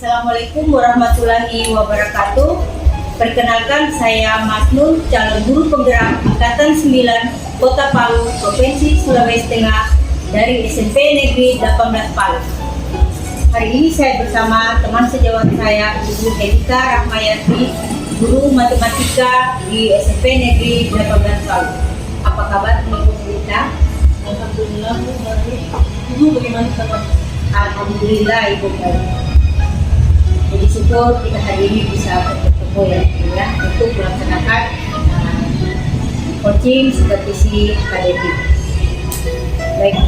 Assalamualaikum warahmatullahi wabarakatuh. Perkenalkan, saya Mas Nur, calon guru penggerak Angkatan 9 Kota Palu, Provinsi Sulawesi Tengah dari SMP Negeri 18 Palu. Hari ini saya bersama teman sejawat saya, Ibu Helika Rahmayati, guru matematika di SMP Negeri 18 Palu. Apa kabar Ibu Helika? Alhamdulillah, baik. Ibu bagaimana kabar? Alhamdulillah Ibu baik. Jadi syukur kita hari ini bisa bertemu ya untuk melaksanakan coaching supervisi akademik. Baik,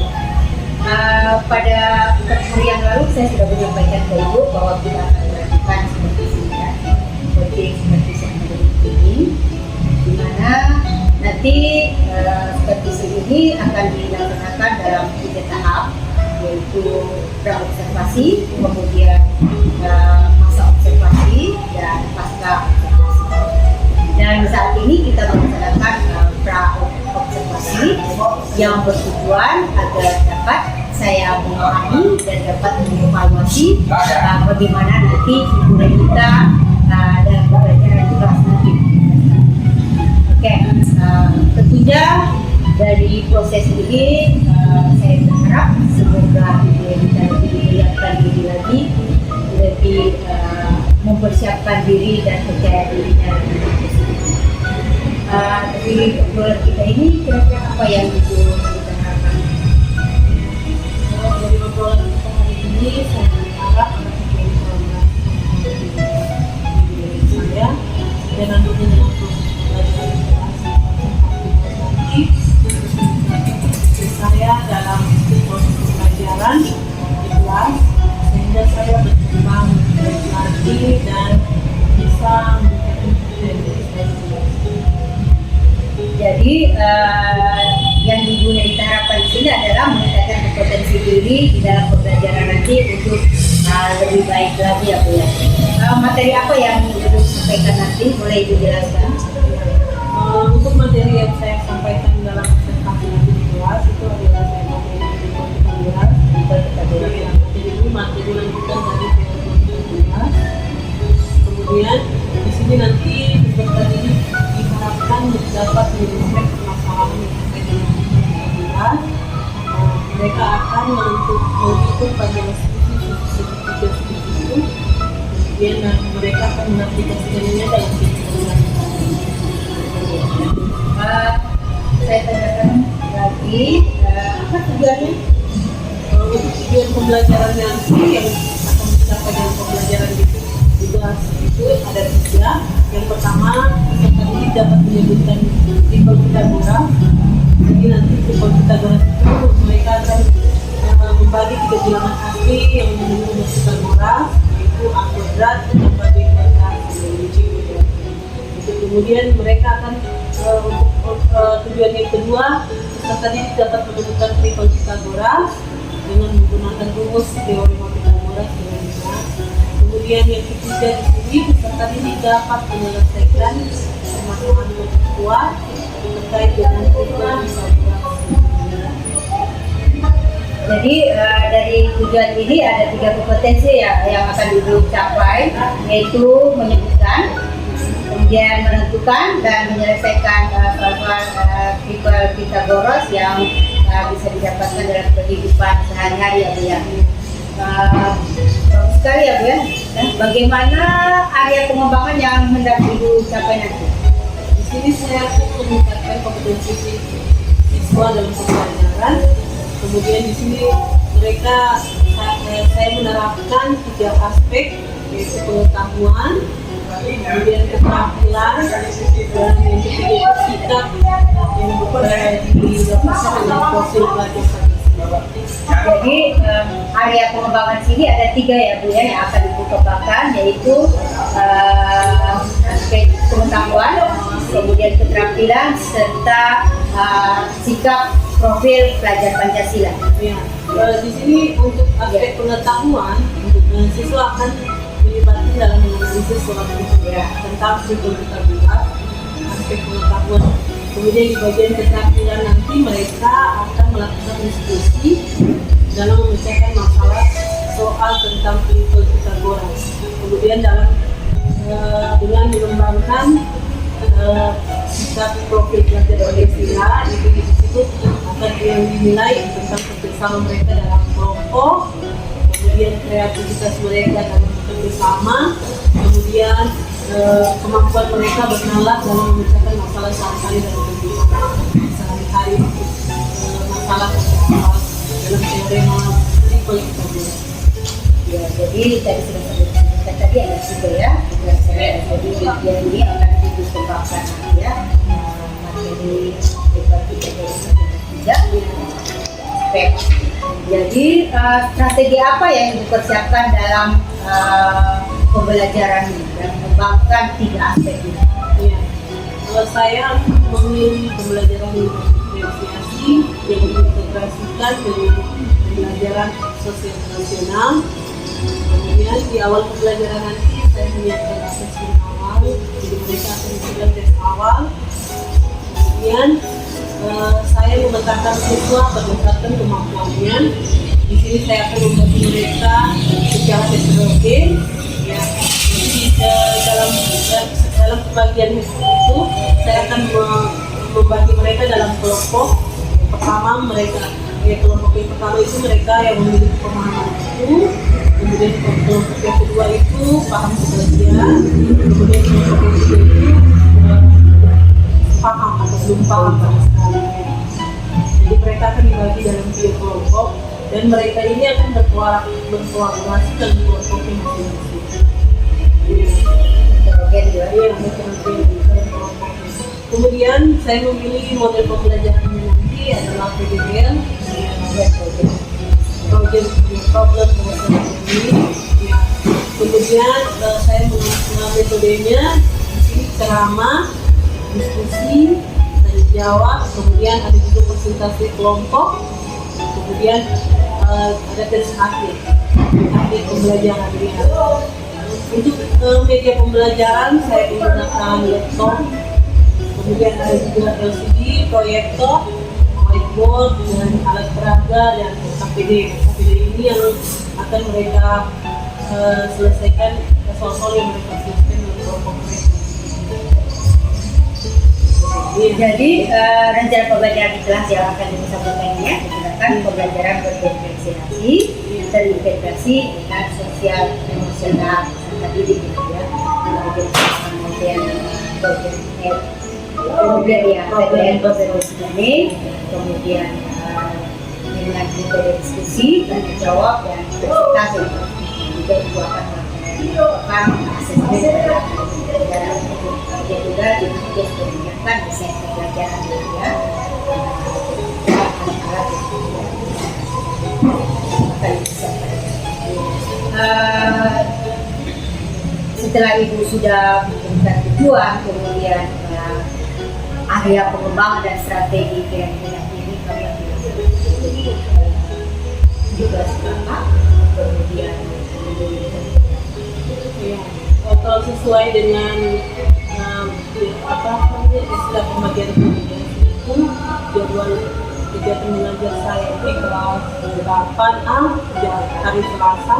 pada hari yang lalu saya sudah menyampaikan ke Ibu bahwa kita akan melakukan supervisi coaching supervisi akademik ini, di mana nanti supervisi ini akan dilaksanakan dalam 3 tahap, yaitu pra-observasi, kemudian masa observasi, dan pasca observasi. Dan saat ini kita melaksanakan pra-observasi yang bertujuan agar dapat saya memahami dan dapat mengevaluasi bagaimana nanti hiburan kita dalam pembelajaran itu nanti. Oke, tentunya dari proses ini saya berharap semoga kita lebih menyiapkan diri lagi, lebih mempersiapkan diri dan percaya dirinya lebih positif. Dari obrolan kita ini kira-kira apa yang itu kita harapkan? Dari obrolan kita hari ini, saya berharap saya dan nantinya dengan saya dalam proses pembelajaran di kelas, sehingga saya berkembang lagi dan bisa menjadi Jadi yang Ibu Helika harapkan di sini adalah meningkatkan kompetensi diri di dalam pembelajaran nanti untuk lebih baik lagi ya Bu ya. Materi apa yang Ibu sampaikan nanti, boleh Ibu jelaskan? untuk materi yang saya sampaikan dalam presentasi nanti di kelas itu adalah saya materi lanjutan dari kelas. Kemudian di sini nanti peserta ini diharapkan dapat menyelesaikan permasalahan yang terkait dengan kelas. Mereka akan menghitung pada segitiga itu, kemudian mereka akan mengaplikasikannya dalam kehidupan. Saya tanyakan lagi, apa tujuannya? Untuk tujuan pembelajaran nanti yang akan dicapai dalam pembelajaran di kelas itu ada 3. Yang pertama, peserta ini dapat menyebutkan tipe Pythagoras. Jadi nanti tipe Pythagoras itu mereka akan membagi 3 bilangan asli yang menunjukkan Pythagoras, yaitu A kuadrat ditambah B kuadrat sampai C kuadrat. Kemudian mereka akan tujuan yang kedua, peserta ini dapat menemukan triple Pythagoras dengan menggunakan rumus teorema Pythagoras dengan benar. Kemudian yang ketiga di sini, peserta ini dapat menyelesaikan permasalahan yang kuat terkait dengan triple Pythagoras. Jadi dari tujuan ini ada 3 kompetensi ya yang akan dicapai, yaitu menyebutkan, kemudian menentukan dan menyelesaikan soal-soal triple Pythagoras yang bisa didapatkan dalam kehidupan sehari-hari ya Bu ya. Bagus sekali ya Bu ya. Bagaimana area pengembangan yang hendak Ibu capai nanti? Di sini saya akan meningkatkan kompetensi siswa dalam pembelajaran. Kemudian di sini mereka saya menerapkan 3 aspek, yaitu pengetahuan, kemudian keterampilan, dan yang ketiga itu sikap yang didapatkan dalam profil pelajar. Jadi area pengembangan sini ada 3 ya Bu ya yang akan Ibu kembangkan, yaitu aspek pengetahuan, kemudian keterampilan, serta sikap profil pelajar Pancasila. Ya, di sini untuk aspek pengetahuan, siswa akan dilibatkan dalam menganalisis suatu tentang triple Pythagoras, aspek pengetahuan. Kemudian di bagian keterampilan nanti mereka akan melakukan diskusi dalam memecahkan masalah soal tentang Tripel Pythagoras. Kemudian dengan mengembangkan sikap profil belajar Pancasila, itu di situ akan dinilai tentang kerjasama mereka dalam kelompok, kemudian kreativitas mereka dalam bekerjasama, kemudian kemampuan mereka bernalar dalam memecahkan masalah sehari-hari dalam kehidupan sehari-hari, masalah dalam teorema Tripel Pythagoras. Ya, jadi tadi sudah saya tadi ada juga ya, jadi ujian ini akan dikembangkan nanti ya, materi tiga. Jadi strategi apa yang dipersiapkan dalam pembelajaran ini dan mengembangkan 3 aspek ini? Ya. Kalau saya memilih pembelajaran diferensiasi yang diintegrasikan dengan pembelajaran sosial nasional. Kemudian di awal pembelajaran nanti saya menyiapkan asesmen awal, jadi mereka akan melakukan tes awal. Kemudian saya memetakan siswa berdasarkan kemampuannya. Di sini saya akan membantu mereka secara heterogen. Ya, jadi dalam pembagian itu saya akan membagi mereka dalam kelompok. Pertama kelompok yang pertama itu mereka yang memiliki pemahaman itu. Kemudian kelompok yang kedua itu paham sebagian, kemudian kelompok yang ketiga itu paham atau belum paham sama sekali. Jadi mereka akan dibagi dalam 3 kelompok dan mereka ini akan berkolaborasi dalam kelompoknya masing-masing. Kemudian saya memilih model pembelajarannya nanti adalah PDL, project problem ini. Kemudian saya mengenal metodenya di sini ceramah, diskusi, tanya jawab, kemudian ada juga presentasi kelompok, kemudian ada tes akhir pembelajaran dia. Untuk media pembelajaran saya menggunakan laptop, kemudian ada juga LCD, proyektor, whiteboard, dan alat peraga dan KPD. KPD ini yang akan mereka selesaikan soal-soal yang mereka selesaikan dalam kelompok mereka. Jadi rencana pembelajaran di kelas yang akan disampaikan ya, menggunakan pembelajaran berdiferensiasi, terintegrasi dengan sosial emosional tadi gitu ya, kemudian ya PDN berdiskriminasi, kemudian dengan metode diskusi, tanya jawab dan presentasi juga itu akan asesmen terhadap pembelajaran dan juga diperlihatkan desain pembelajaran ya. Setelah Ibu sudah memberikan tujuan, kemudian area pengembangan dan strategi keyakinan ini kami juga seberapa, kemudian kalau sesuai dengan istilah pembagian itu jadwal kegiatan belajar saya di kelas 8A hari Selasa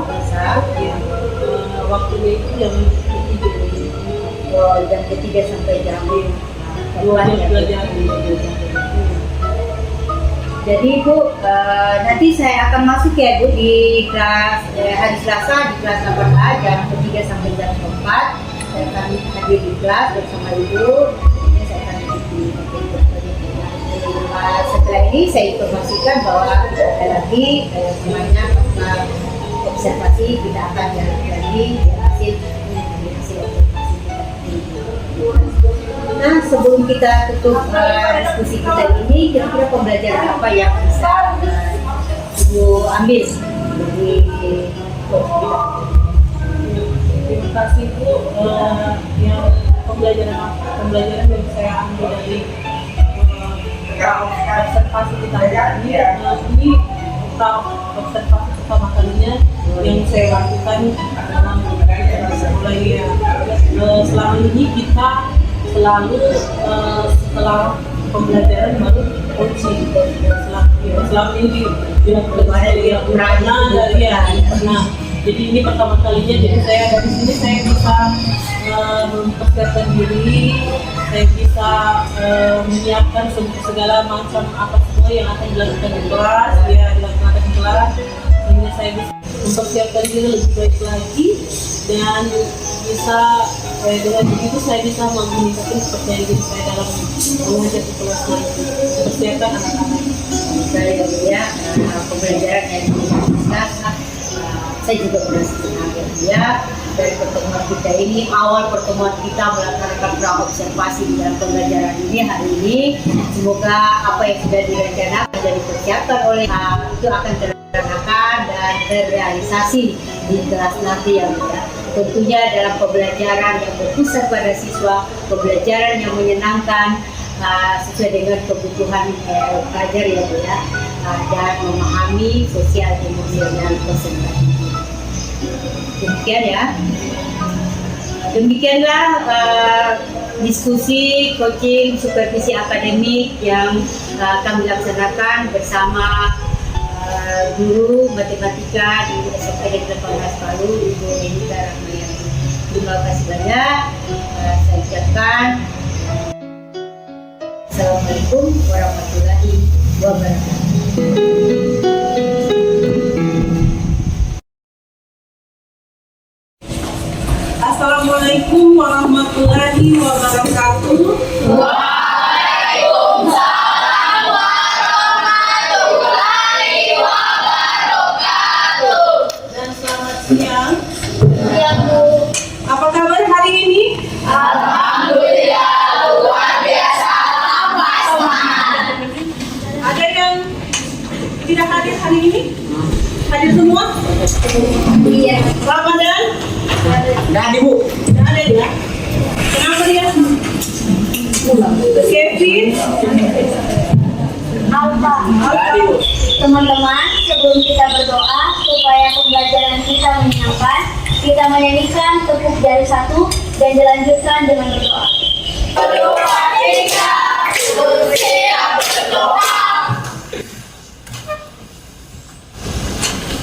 ya, waktunya itu jam 3 jam ketiga sampai jam 2 jam belajar. Jadi Bu, nanti saya akan masuk ya Bu di kelas hari Selasa di kelas 8A jam 3 sampai jam 4. Saya akan hadir di kelas bersama Ibu. Kemudian saya akan di setelah ini saya informasikan bahwa ada lagi semuanya observasi kita akan jalan lagi hasil observasi kita. Nah, sebelum kita tutup diskusi kita ini, kira-kira pembelajaran apa yang bisa Ibu ambil dari Terima kasih Bu. Yang pembelajaran yang saya ambil dari observasi kita ini observasi pertama kalinya yang saya lakukan dalam sekolah ya. Selama ini kita selalu setelah pembelajaran baru coaching. Setelah selama ini pernah. Jadi ini pertama kalinya, jadi saya dari sini saya bisa mempersiapkan diri, saya bisa menyiapkan segala macam apa semua yang akan dilakukan di kelas, dilakukan di kelas, sehingga saya bisa mempersiapkan diri lebih baik lagi dan bisa dengan begitu saya bisa meningkatkan kepercayaan diri saya dalam mengajar di kelas nanti, mempersiapkan anak-anak. Saya pembelajaran yang dilakukan, saya juga berhasil ya dari pertemuan kita ini. Awal pertemuan kita melaksanakan pra-observasi di dalam pembelajaran ini hari ini. Semoga apa yang sudah direncanakan dan dipersiapkan oleh itu akan terlaksana dan terrealisasi di kelas nanti yang tentunya dalam pembelajaran yang berpusat pada siswa, pembelajaran yang menyenangkan sesuai dengan kebutuhan pelajar ya Bu ya, dan memahami sosial emosional peserta. Demikian ya. Demikianlah diskusi, coaching, supervisi akademik yang kami laksanakan bersama guru matematika di SMP Negeri 18 Palu, Ibu Enita Rahmayati. Terima kasih banyak. Saya ucapkan Assalamualaikum warahmatullahi wabarakatuh. Assalamualaikum warahmatullahi wabarakatuh. Waalaikumsalam warahmatullahi wabarakatuh. Dan selamat siang. Ya Bu. Apa kabar hari ini? Alhamdulillah luar biasa. Tambah semangat. Ada yang tidak hadir hari ini? Hadir semua? Iya. Ramadan? Nggak ada Bu. Tidak ada ya? Kenapa dia? Kevin? Alfa. Nggak ada Bu. Teman-teman, sebelum kita berdoa supaya pembelajaran kita menyenangkan, kita menyanyikan tepuk jari satu dan dilanjutkan dengan berdoa. Berdoa kita, bersiap berdoa.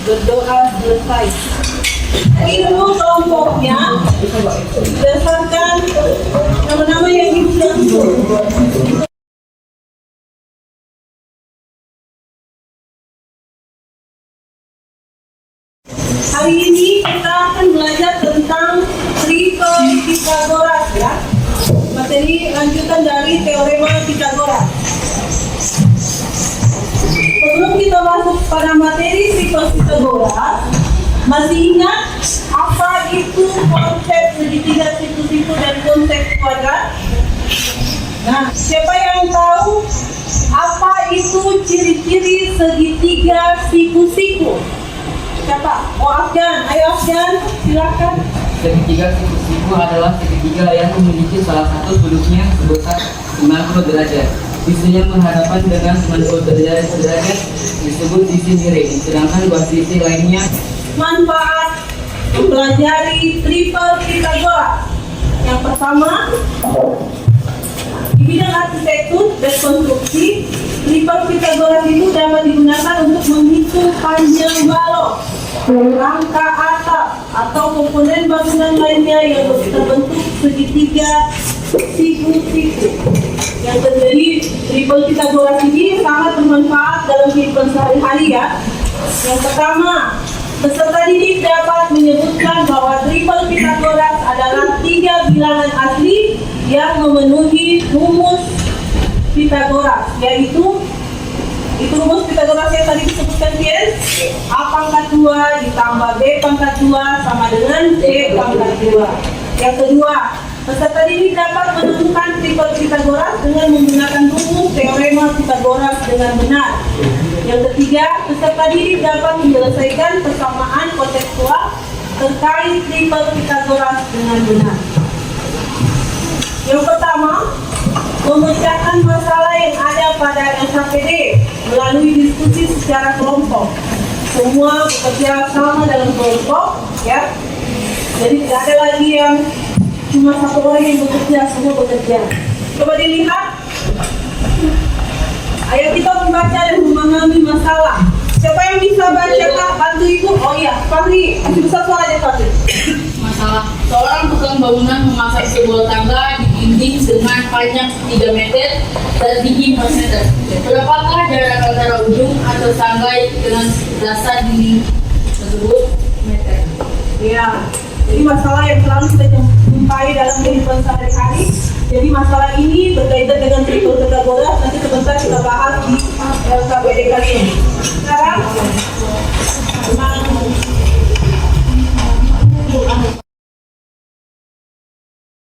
Berdoa selesai. Ilmu kelompoknya berdasarkan nama-nama yang dilangsung. Hari ini kita akan belajar tentang triple Pythagoras ya. Materi lanjutan dari teorema Pythagoras. Sebelum kita masuk pada materi triple Pythagoras, masih ingat apa itu konsep segitiga, siku-siku dan konsep kuadrat? Nah, siapa yang tahu apa itu ciri-ciri segitiga, siku-siku? Siapa? Oh, Afgan. Ayo Afgan, silakan. Segitiga siku adalah segitiga yang memiliki salah satu sudutnya sebesar 90 derajat. Sisinya menghadapkan dengan 90 derajat disebut sisi miring, sedangkan dua sisi lainnya. Manfaat mempelajari triple Pythagoras. Yang pertama, di bidang arsitektur dan konstruksi, triple Pythagoras itu dapat digunakan untuk menghitung panjang balok, rangka atap, atau komponen bangunan lainnya yang terbentuk segitiga, siku-siku. Yang terjadi triple Pythagoras ini sangat bermanfaat dalam kehidupan sehari-hari ya. Yang pertama, peserta didik dapat menyebutkan bahwa triple Pythagoras adalah 3 bilangan asli yang memenuhi rumus Pythagoras, yaitu rumus Pythagoras yang tadi disebutkan Pian, A pangkat 2 ditambah B pangkat 2 sama dengan C pangkat 2. Yang kedua, peserta didik dapat menemukan triple Pythagoras dengan menggunakan rumus teorema Pythagoras dengan benar. Yang ketiga, peserta didik dapat menyelesaikan persamaan kontekstual terkait triple Pythagoras dengan benar. Yang pertama, memecahkan masalah yang ada pada SAPD melalui diskusi secara kelompok. Semua bekerja sama dalam kelompok, ya. Jadi tidak ada lagi yang cuma satu orang yang bekerja, semua bekerja. Coba dilihat. Ayo kita membaca dan memahami mengalami masalah. Siapa yang bisa baca Kak? Bantu Ibu. Oh iya, Fahri. Kasih besar suaranya Fahri. Masalah seorang tukang bangunan memasang sebuah tangga di dinding dengan panjang 3 meter dan tinggi 4 meter. Berapakah jarak antara ujung atau tangga dengan dasar dinding tersebut meter? Ya, jadi masalah yang selalu kita jumpai dalam kehidupan sehari-hari. Jadi masalah ini berkaitan dengan triple Pythagoras. Nanti sebentar kita bahas di LKPD kali ini. Sekarang,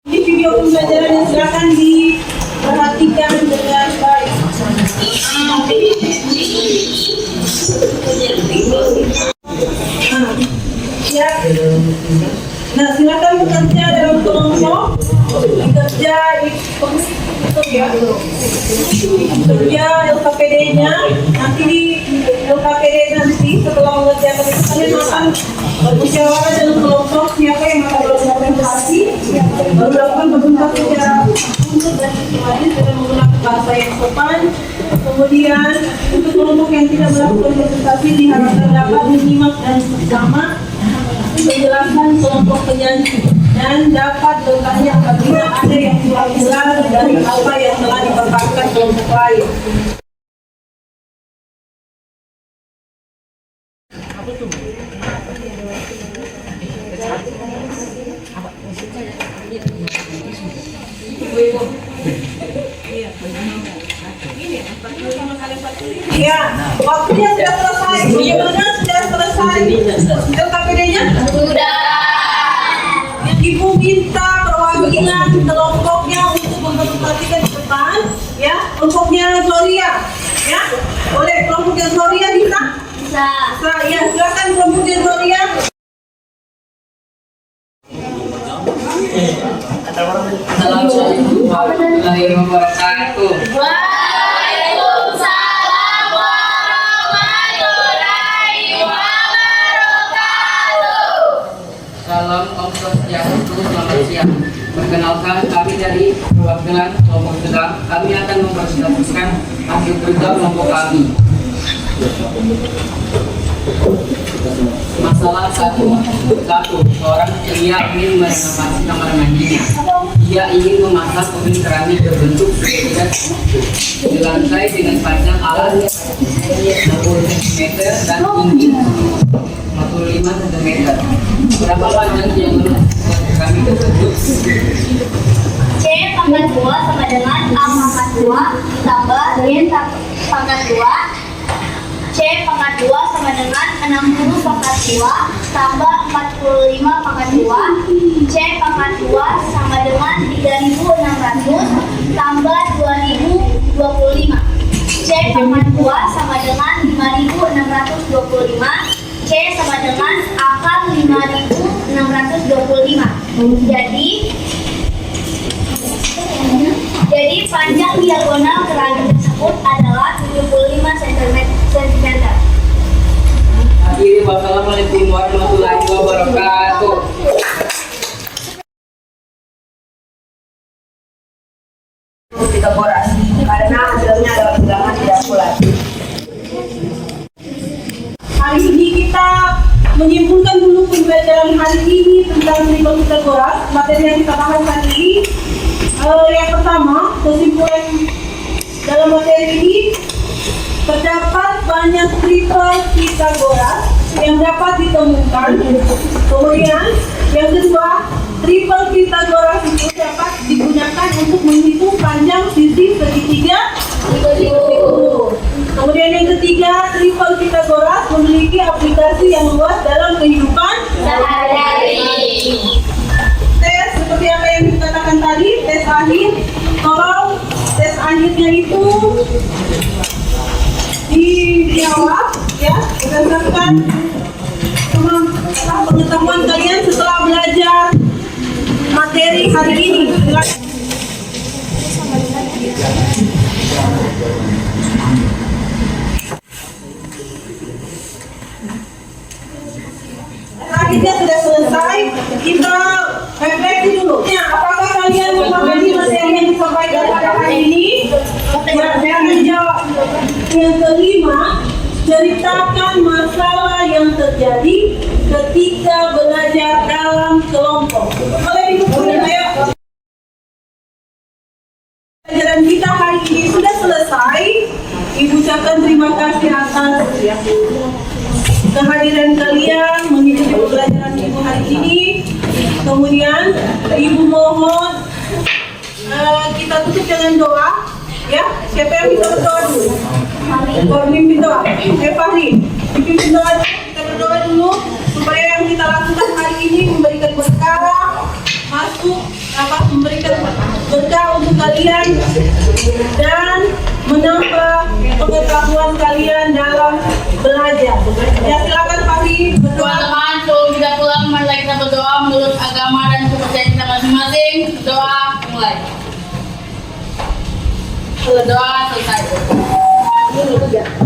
ini video pembelajarannya, silakan diperhatikan dengan baik. Ya. Nah, silakan bekerja dalam kelompok, bekerja bekerja LKPD-nya. Nanti di LKPD nanti setelah mengerjakan itu kalian akan bermusyawarah dalam kelompok siapa yang akan melakukan presentasi, melakukan presentasi secara utuh dan sistematis dengan menggunakan bahasa yang sopan. Kemudian untuk kelompok yang tidak melakukan presentasi diharapkan dapat menyimak dan bersama penjelasan kelompok penyanyi dan dapat bertanya apabila ada yang kurang jelas dari apa yang telah dipaparkan kelompok lain. Iya, waktunya sudah selesai. Bagaimana sudah selesai? LKPD-nya? Sudah. Ibu minta perwakilan kelompoknya untuk mempresentasikan di depan, ya. Kelompoknya Gloria, ya. Boleh kelompoknya Gloria bisa? Bisa. Bisa, ya. Silakan kelompoknya Gloria. Assalamualaikum warahmatullahi wabarakatuh. Waalaikumsalam warahmatullahi wabarakatuh. Salam Om Swastiastu, selamat siang. Perkenalkan, kami dari perwakilan kelompok sedang. Kami akan mempresentasikan hasil kerja kelompok kami. Masalah satu, seorang pria ingin merenovasi kamar mandinya. Dia ingin memasang tubing keramik berbentuk segitiga di lantai dengan panjang alat 60 cm dan tinggi 45 cm. Berapa panjang yang keramik tersebut? C pangkat 2 sama dengan A pangkat 2 ditambah D pangkat 2. C pangkat 2 sama dengan 60 pangkat 2 tambah 45 pangkat 2. C pangkat 2 sama dengan 3.600 tambah 2.025. C pangkat 2 sama dengan 5.625. C sama dengan akar 5.625. Jadi panjang diagonal keramik tersebut adalah 75 cm. Akhiri, wassalamualaikum warahmatullahi wabarakatuh. Pythagoras karena hasilnya adalah bilangan tidak bulat. Hari ini kita menyimpulkan dulu pembelajaran hari ini tentang triple Pythagoras. Materi yang kita bahas hari ini, yang pertama, kesimpulan dalam materi ini, terdapat banyak triple Pythagoras yang dapat ditemukan. Kemudian yang kedua, triple Pythagoras itu dapat digunakan untuk menghitung panjang sisi segitiga. Kemudian yang ketiga, triple Pythagoras memiliki aplikasi yang luas dalam kehidupan Sehari-hari. tes seperti apa yang dikatakan tadi, tes akhir. Tolong tes akhirnya itu dijawab ya berdasarkan pengetahuan kalian setelah belajar materi hari ini. Akhirnya sudah selesai, kita refleksi dulu. Ya, apakah kalian memahami materi yang disampaikan pada hari ini? Ya, saya akan jawab. Yang kelima, Ceritakan masalah yang terjadi ketika belajar dalam kelompok. Boleh dibukuin ya. Pelajaran kita hari ini sudah selesai. Ibu ucapkan terima kasih atas kehadiran kalian mengikuti pelajaran ibu hari ini. Kemudian ibu mohon kita tutup dengan doa. Ya, siapa yang bisa berdoa dulu? Mimpin doa. Fahri, mimpin doa dulu. Kita berdoa dulu supaya yang kita lakukan hari ini memberikan berkah, memberikan berkah untuk kalian dan menambah pengetahuan kalian dalam belajar. Ya, silakan Fahri berdoa. Teman-teman, sebelum kita pulang, mari kita berdoa menurut agama dan kepercayaan kita masing-masing. Doa mulai. Doa selesai.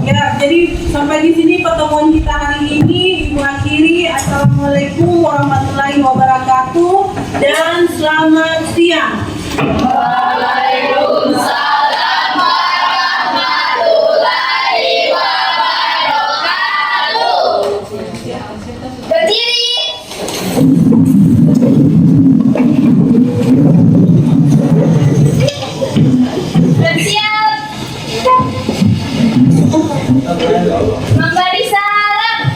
Ya, jadi sampai di sini pertemuan kita hari ini. Ibu akhiri. Assalamualaikum warahmatullahi wabarakatuh dan selamat siang. Waalaikumsalam warahmatullahi wabarakatuh. Berdiri. Bersiap. Memberi salam.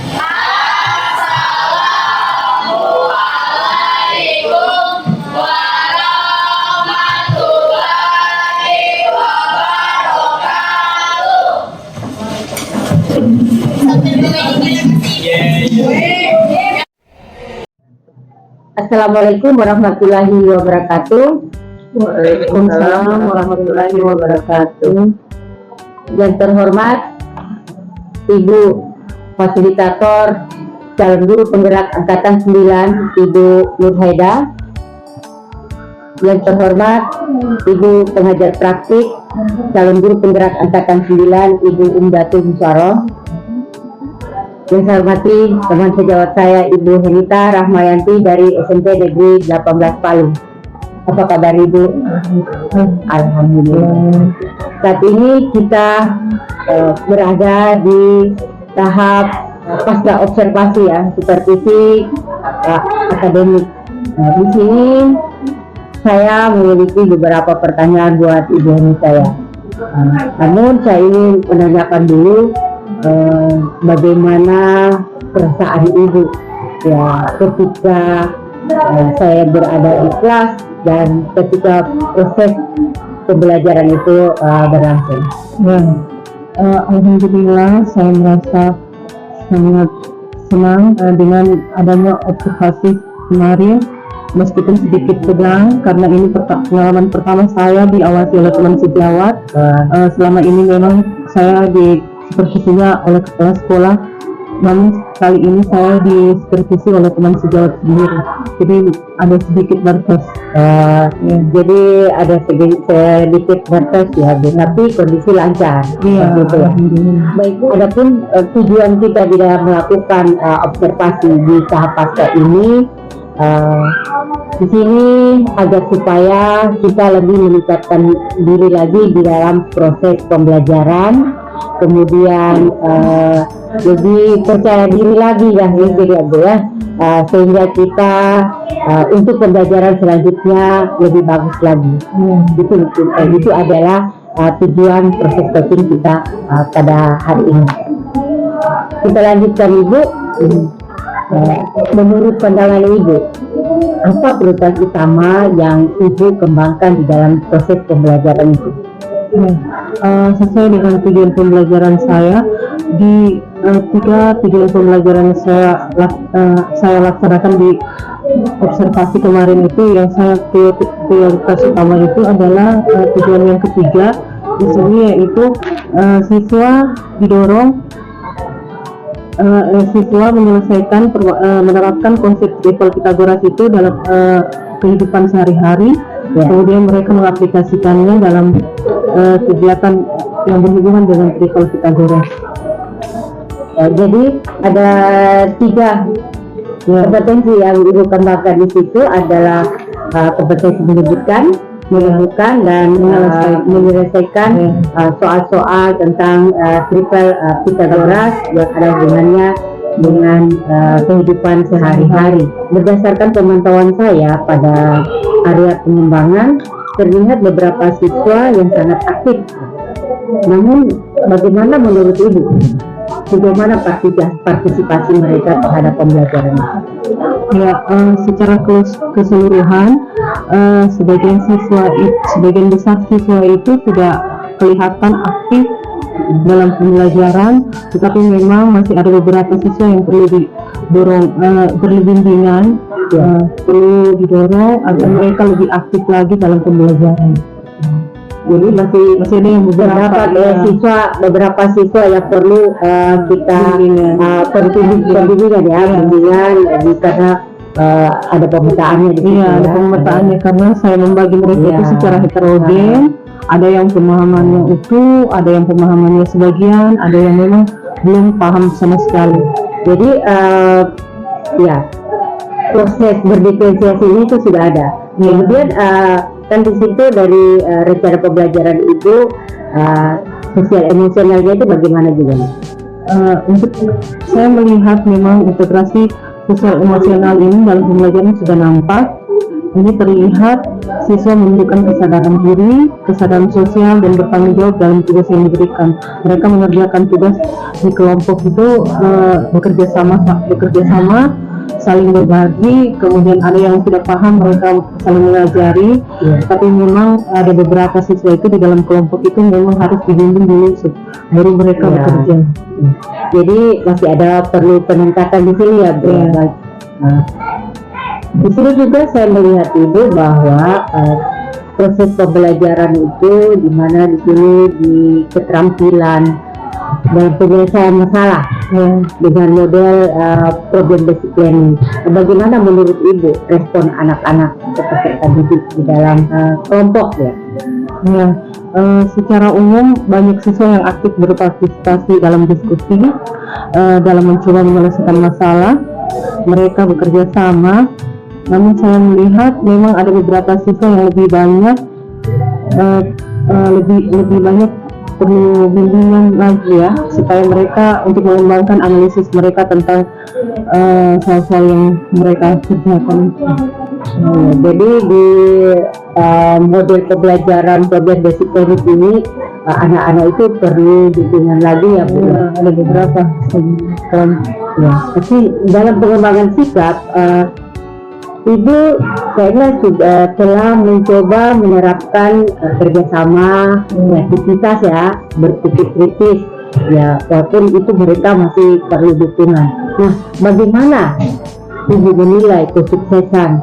Assalamualaikum warahmatullahi wabarakatuh. Assalamualaikum warahmatullahi wabarakatuh. Waalaikumsalam warahmatullahi wabarakatuh. Yang terhormat Ibu Fasilitator Calon Guru Penggerak Angkatan 9 Ibu Nur Haida. Yang terhormat Ibu Pengajar Praktik Calon Guru Penggerak Angkatan 9 Ibu Umdatul Musyaroh. Yang saya hormati teman sejawat saya Ibu Henita Rahmayanti dari SMP Negeri 18 Palu. Apa kabar Ibu? Alhamdulillah. Saat ini kita berada di tahap pasca observasi ya, supervisi akademik. Di sini saya memiliki beberapa pertanyaan buat Ibu Henita ya. Namun saya ingin menanyakan dulu bagaimana perasaan Ibu ya ketika saya berada di kelas dan ketika proses pembelajaran itu berlangsung. Alhamdulillah saya merasa sangat senang dengan adanya observasi kemarin, meskipun sedikit tegang karena ini pengalaman pertama saya diawasi oleh teman sejawat. Selama ini memang saya disupervisinya oleh kepala sekolah, namun kali ini saya disupervisi oleh teman sejawat sendiri, jadi ada sedikit nervous. Jadi ada sedikit nervous ya, tapi kondisi lancar. Iya, gitu ya. alhamdulillah. Baik, adapun tujuan kita di dalam melakukan observasi di tahap pasca ini, di sini agar supaya kita lebih meningkatkan diri lagi di dalam proses pembelajaran, kemudian lebih percaya diri lagi ya, sehingga kita untuk pembelajaran selanjutnya lebih bagus lagi. Itu adalah tujuan proses coaching kita pada hari ini. Kita lanjutkan Ibu. Menurut pandangan Ibu, apa prioritas utama yang Ibu kembangkan di dalam proses pembelajaran itu? Sesuai dengan tujuan pembelajaran saya, di tiga tujuan pembelajaran saya laksanakan di observasi kemarin itu, yang saya prioritas utama itu adalah tujuan yang ketiga di sini, yaitu siswa didorong siswa menyelesaikan menerapkan konsep level Pitagoras itu dalam kehidupan sehari-hari. Kemudian mereka mengaplikasikannya dalam kegiatan yang berhubungan dengan level Pitagoras. Jadi ada 3 kompetensi yang Ibu kembangkan di situ adalah kompetensi menyebutkan, menemukan dan menyelesaikan soal-soal tentang triple Pythagoras yang ada hubungannya dengan kehidupan sehari-hari. Berdasarkan pemantauan saya pada area pengembangan, terlihat beberapa siswa yang sangat aktif. Namun, bagaimana menurut Ibu? Bagaimana partisipasi mereka terhadap pembelajaran? Ya, secara keseluruhan, sebagian besar siswa itu tidak kelihatan aktif dalam pembelajaran, tetapi memang masih ada beberapa siswa yang perlu didorong, perlu bimbingan, perlu didorong agar mereka lebih aktif lagi dalam pembelajaran. Jadi masih ada yang beberapa siswa yang perlu kita bimbingan karena ada pemetaannya di sini. Ada pemetaannya karena saya membagi mereka itu secara heterogen. Ada yang pemahamannya utuh, ada yang pemahamannya sebagian, ada yang memang belum paham sama sekali. Jadi proses berdiferensiasi ini itu sudah ada. Kemudian kan di situ dari rencana pembelajaran itu sosial emosionalnya itu bagaimana juga? Untuk saya melihat memang integrasi sosial emosional ini dalam pembelajaran sudah nampak. Ini terlihat siswa menunjukkan kesadaran diri, kesadaran sosial dan bertanggung jawab dalam tugas yang diberikan. Mereka mengerjakan tugas di kelompok itu bekerja sama, saling berbagi. Kemudian ada yang tidak paham, mereka saling mengajari. Tapi memang ada beberapa siswa itu di dalam kelompok itu memang harus dibimbing dulu baru mereka bekerja. Jadi masih ada perlu peningkatan di sini ya, Bu. Di sini juga saya melihat Ibu bahwa proses pembelajaran itu di mana di sini di keterampilan dan penyelesaian masalah dengan model problem based planning. Bagaimana menurut Ibu respon anak-anak atau peserta didik di dalam kelompok ya? Secara umum banyak siswa yang aktif berpartisipasi dalam diskusi, dalam mencoba menyelesaikan masalah. Mereka bekerja sama. Namun saya melihat memang ada beberapa siswa yang lebih banyak perlu bimbingan lagi ya, supaya mereka untuk mengembangkan analisis mereka tentang soal-soal yang mereka kerjakan. Jadi di model pembelajaran problem basic planning ini anak-anak itu perlu bimbingan lagi ya, Bu. Ada beberapa. Tapi dalam pengembangan sikap Ibu saya sudah telah mencoba menerapkan kerjasama, kreativitas ya, berpikir kritis ya, walaupun itu mereka masih perlu dukungan. Nah, bagaimana Ibu menilai kesuksesan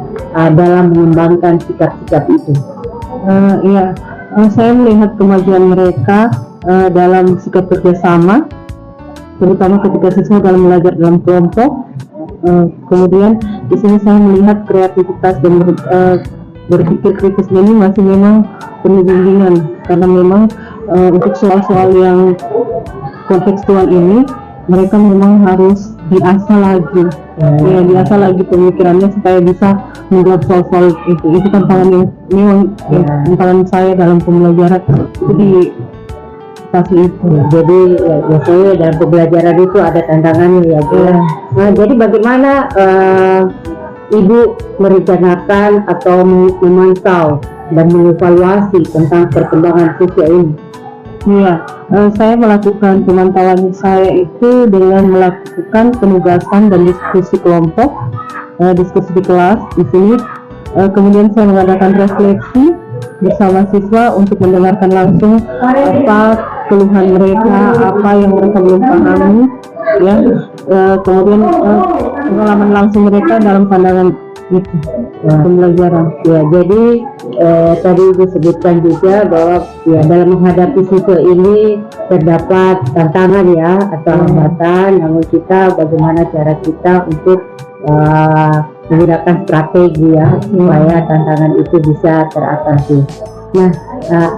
dalam mengembangkan sikap-sikap itu? Saya melihat kemajuan mereka dalam sikap kerjasama, terutama ketika siswa dalam belajar dalam kelompok. Kemudian di sini saya melihat kreativitas dan berpikir kritis ini masih memang perlu bimbingan, karena memang untuk soal-soal yang kontekstual ini mereka memang harus diasah lagi, diasah lagi pemikirannya supaya bisa menjawab soal-soal itu. Itu tantangan yang memang tantangan saya dalam pembelajaran itu di fase itu. Jadi biasanya dalam pembelajaran itu ada tantangannya ya, Bu. Nah, jadi bagaimana Ibu merencanakan atau memantau dan mengevaluasi tentang perkembangan siswa ini? Saya melakukan pemantauan saya itu dengan melakukan penugasan dan diskusi kelompok, diskusi di kelas di sini. Kemudian saya mengadakan refleksi bersama siswa untuk mendengarkan langsung apa keluhan mereka, apa yang mereka belum pahami, ya. Kemudian pengalaman langsung mereka dalam pandangan itu pembelajaran. Ya, jadi tadi disebutkan juga bahwa ya dalam menghadapi siswa ini terdapat tantangan ya atau hambatan, namun kita bagaimana cara kita untuk menggunakan strategi ya supaya tantangan itu bisa teratasi. Nah,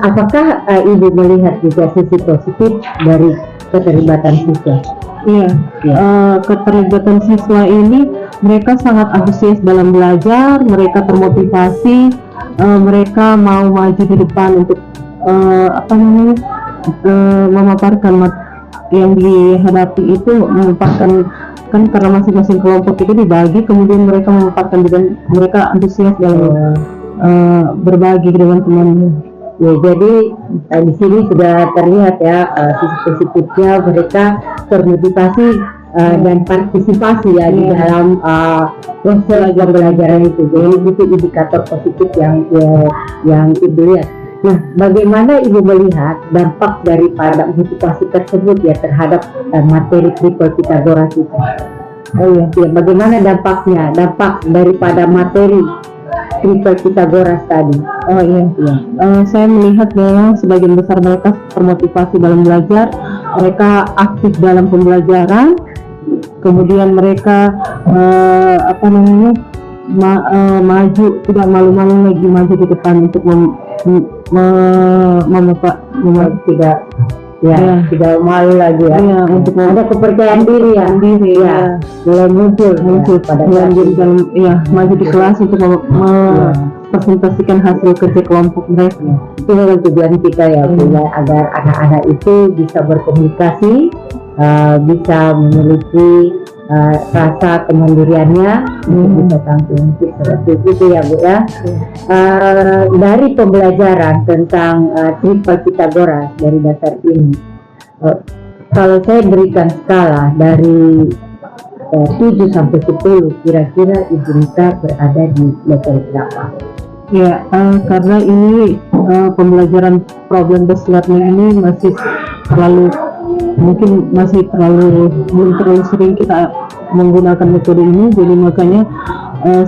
apakah Ibu melihat juga sisi positif dari keterlibatan siswa? Keterlibatan siswa ini mereka sangat antusias dalam belajar, mereka termotivasi mereka mau maju di depan untuk memaparkan yang dihadapi itu, memaparkan kan karena masing-masing kelompok itu dibagi, kemudian mereka memaparkan dan mereka antusias dalam berbagi dengan temannya. Ya, jadi di sini sudah terlihat ya sisi positifnya mereka termotivasi dan partisipasi ya di dalam proses pembelajaran itu. Jadi itu indikator positif yang Ibu lihat. Nah, bagaimana Ibu melihat dampak daripada motivasi tersebut ya terhadap materi triple Pythagoras itu? Oh ya, bagaimana dampaknya? Dampak daripada materi triple Pythagoras tadi. Oh iya. Saya melihat memang sebagian besar mereka termotivasi dalam belajar, mereka aktif dalam pembelajaran, kemudian mereka maju, tidak malu-malu lagi maju di depan untuk tidak malu lagi ya, untuk ada kepercayaan diri ya, mulai muncul pada dalam maju di kelas untuk presentasikan hasil kerja kelompok mereka. Itu memang tujuan kita ya, agar anak-anak itu bisa berkomunikasi, bisa memiliki rasa kemandiriannya, bisa tampil seperti itu ya Bu ya. Dari pembelajaran tentang triple Pythagoras dari dasar ini, kalau saya berikan skala dari 7 sampai 10, kira-kira Ibu Rita berada di level berapa? Ya, karena ini pembelajaran problem based learning ini belum terlalu sering kita menggunakan metode ini, jadi makanya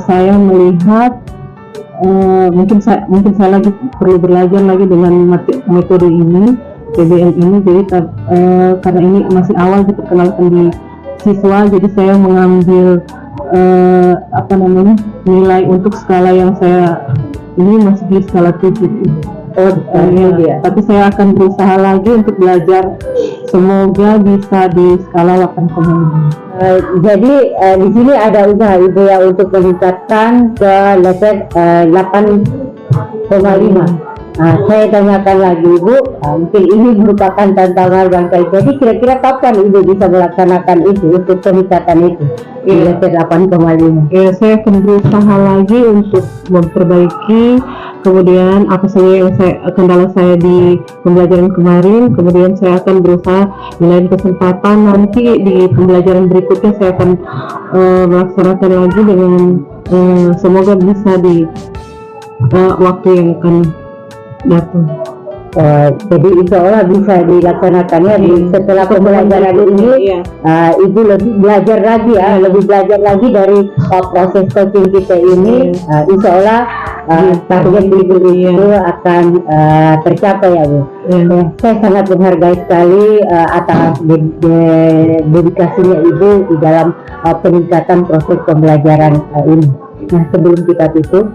saya melihat mungkin saya lagi perlu belajar lagi dengan metode ini, PBL ini. Jadi karena ini masih awal diperkenalkan di siswa, jadi saya mengambil nilai untuk skala yang saya ini masih di skala 7. Tapi saya akan berusaha lagi untuk belajar, semoga bisa di skala 8,5. Jadi di sini ada usaha Ibu ya untuk meningkatkan ke level 8,5. Saya tanyakan lagi Ibu, mungkin ini merupakan tantangan bangkai. Jadi kira-kira kapan Ibu bisa melaksanakan itu untuk peningkatan itu di level 8,5? Ya, saya akan berusaha lagi untuk memperbaiki. Kemudian apa saja yang kendala saya di pembelajaran kemarin, kemudian saya akan berusaha di lain kesempatan nanti di pembelajaran berikutnya saya akan melaksanakan lagi dengan semoga bisa di waktu yang akan datang. Jadi insya Allah bisa dilaksanakannya setelah pembelajaran ini. Ibu lebih belajar lagi dari proses coaching kita ini. Insya Allah target Ibu itu akan tercapai ya Bu. Saya sangat menghargai sekali atas dedikasinya Ibu di dalam peningkatan proses pembelajaran ini. Nah, sebelum kita tutup,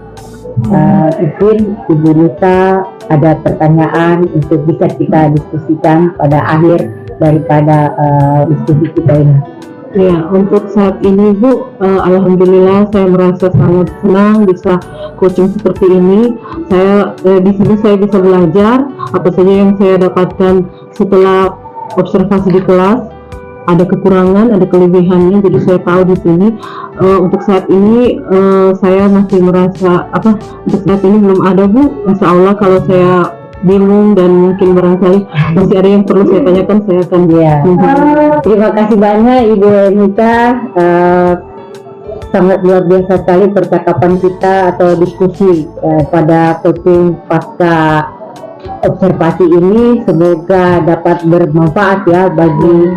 mungkin Ibu Rita ada pertanyaan untuk bisa kita diskusikan pada akhir daripada diskusi kita ini. Ya, untuk saat ini Bu, alhamdulillah saya merasa sangat senang bisa coaching seperti ini. Saya di sini saya bisa belajar apa saja yang saya dapatkan setelah observasi di kelas. Ada kekurangan, ada kelebihannya, jadi saya tahu di sini. Untuk saat ini saya masih merasa untuk saat ini belum ada Bu. Insya Allah kalau saya bingung dan mungkin barangkali masih ada yang perlu saya tanyakan, saya akan Terima kasih banyak Ibu Rita. Sangat luar biasa sekali percakapan kita atau diskusi pada coaching pasca observasi ini. Semoga dapat bermanfaat ya bagi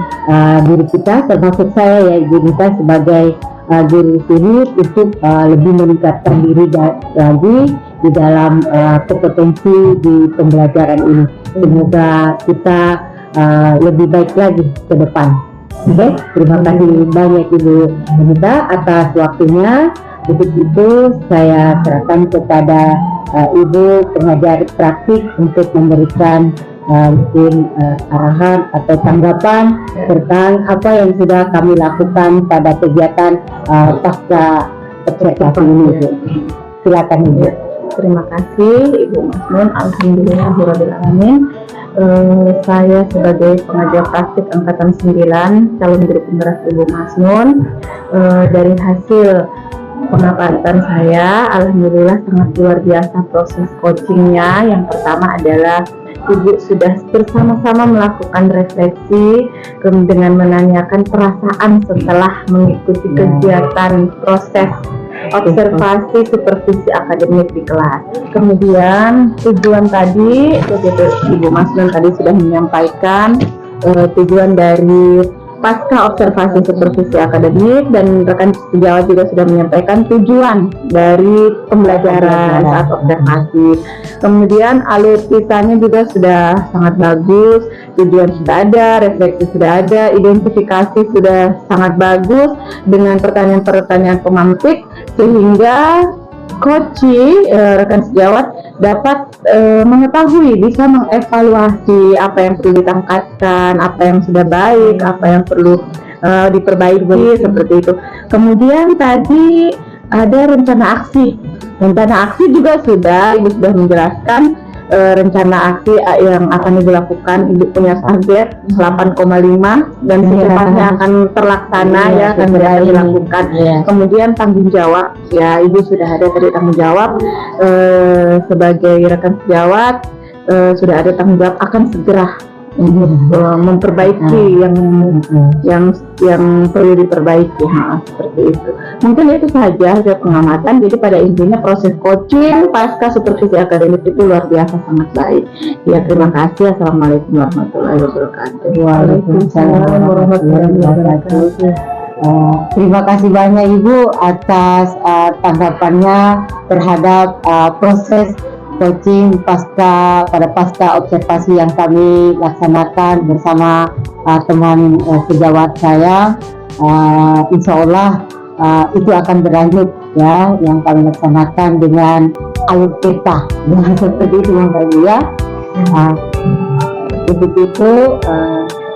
diri kita, termasuk saya ya Ibu Rita sebagai guru sini untuk lebih meningkatkan diri lagi di dalam kompetensi di pembelajaran ini. Semoga kita lebih baik lagi ke depan. Oke, terima kasih banyak Ibu Rita atas waktunya. Untuk itu saya serahkan kepada Ibu pengajar praktik untuk memberikan mungkin arahan atau tanggapan tentang apa yang sudah kami lakukan pada kegiatan pasca observasi ini. Silakan Ibu. Terima kasih Ibu Masnun. Alhamdulillahirrahmanirrahim. Saya sebagai pengajar praktik angkatan 9 calon guru penggerak Ibu Masnun, dari hasil pengamatan saya, alhamdulillah sangat luar biasa proses coachingnya. Yang pertama adalah Ibu sudah bersama-sama melakukan refleksi dengan menanyakan perasaan setelah mengikuti kegiatan proses observasi supervisi akademik di kelas. Kemudian tujuan tadi, Ibu Masnun tadi sudah menyampaikan tujuan dari pasca observasi supervisi akademik, dan rekan sejawat juga sudah menyampaikan tujuan dari pembelajaran saat observasi. Kemudian alur kisahnya juga sudah sangat bagus, tujuan sudah ada, refleksi sudah ada, identifikasi sudah sangat bagus dengan pertanyaan-pertanyaan pemantik, sehingga rekan sejawat dapat mengetahui, bisa mengevaluasi apa yang perlu ditangkatkan, apa yang sudah baik, apa yang perlu diperbaiki, seperti itu. Kemudian tadi ada rencana aksi. Rencana aksi juga Ibu sudah menjelaskan rencana aksi yang akan Ibu lakukan. Ibu punya target 8,5 dan secepatnya akan terlaksana, akan dilakukan. Kemudian tanggung jawab, ya Ibu sudah ada tadi tanggung jawab sebagai rekan sejawat, sudah ada tanggung jawab akan segera memperbaiki yang perlu diperbaiki, seperti itu. Mungkin itu saja hasil pengamatan. Jadi pada intinya proses coaching pasca supervisi akademik itu luar biasa sangat baik. Ya, terima kasih. Assalamualaikum warahmatullahi wabarakatuh. Waalaikumsalam warahmatullahi wabarakatuh. Terima kasih banyak Ibu atas tanggapannya terhadap proses coaching pasca observasi yang kami laksanakan bersama teman sejawat saya. Insya Allah itu akan berlanjut, ya, yang kami laksanakan dengan alur peta seperti itu Bapak Ibu, ya. Begitu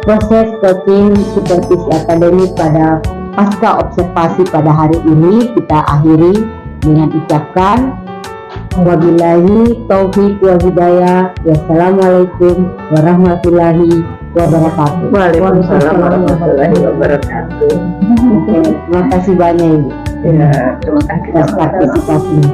proses coaching supervisi akademik pada pasca observasi pada hari ini kita akhiri dengan ucapkan wabillahi taufiq wal hidayah. Wassalamualaikum warahmatullahi wabarakatuh. Waalaikumsalam warahmatullahi wabarakatuh. Terima kasih banyak Ibu. Ya, terima kasih atas partisipasinya.